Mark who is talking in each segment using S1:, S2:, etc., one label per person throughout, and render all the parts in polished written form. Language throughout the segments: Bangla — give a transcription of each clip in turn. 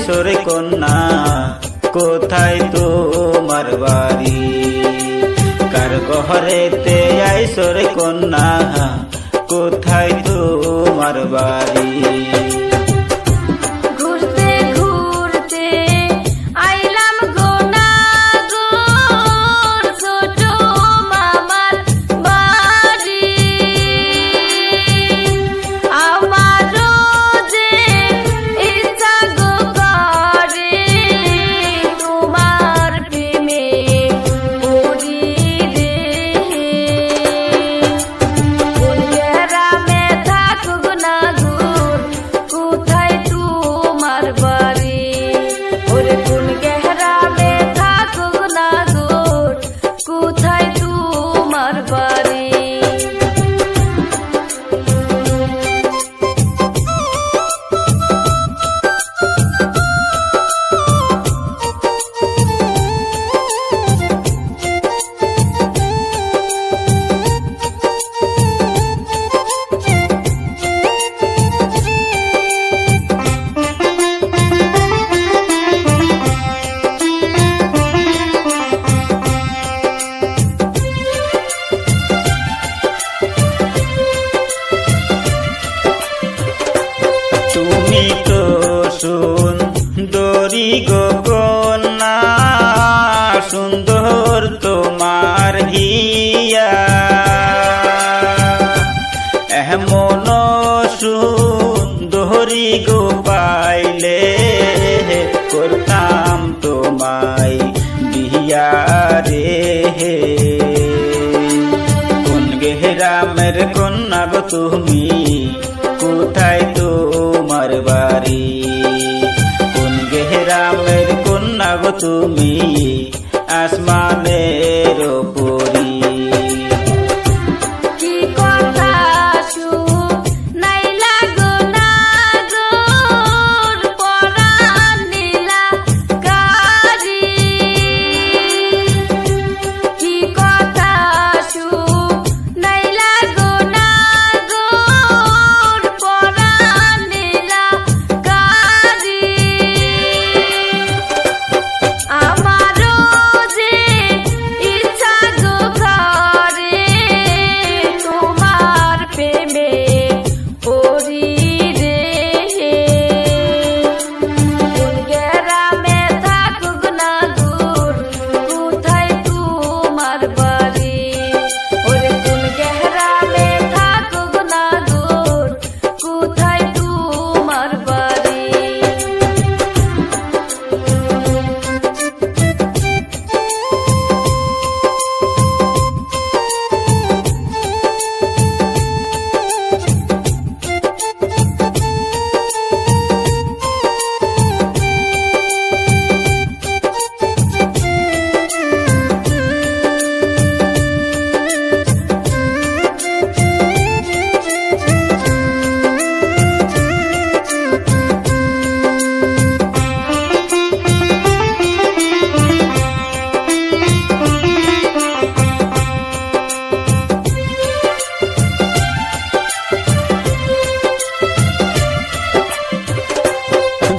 S1: আইসো রে কন্যা কোথায় তোমার বাড়ি কার ঘরেতে আইসো রে কন্যা কোথায় তোমার বাড়ি তুমি তো সুন্দরী গো কন্যা সুন্দর তোমার হিয়া এমন সুন্দরী গো পাইলে করতাম তোমায় বিয়া রে কোন গ্রামের কন্যা গো তুমি কোথায় তোমার বাড়ি কোন গ্রামের কন্যা গো তুমি আসমানের পরী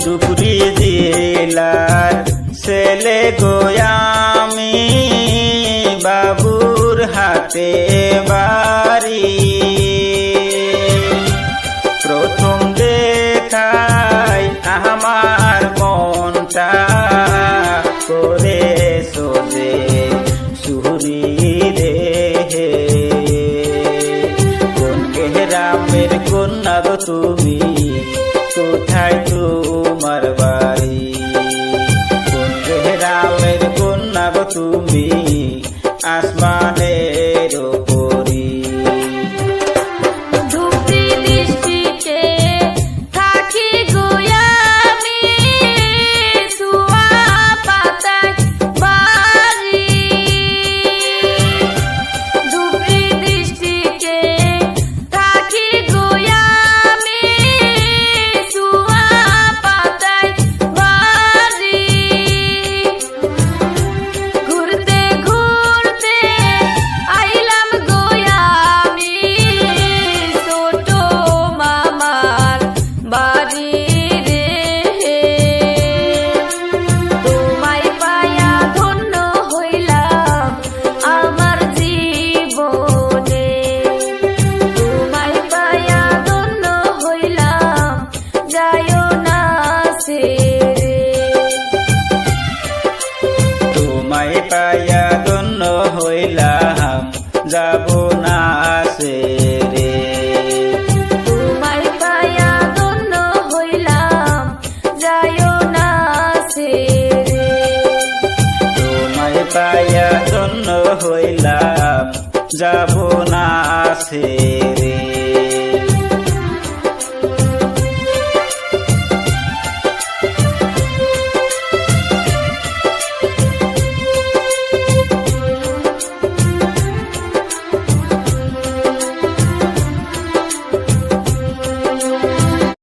S1: ধুপগুড়ি জেলার ছেলে গো আমি বাবুর হাতে বাড়ি প্রথম দেখাই আমার মনটা করে সোজে সুরি রে কোন গ্রামের কন্যা গো তুমি কোথায় তোমার বাড়ি কোন গ্রামের কন্যা গো তুমি আসমানে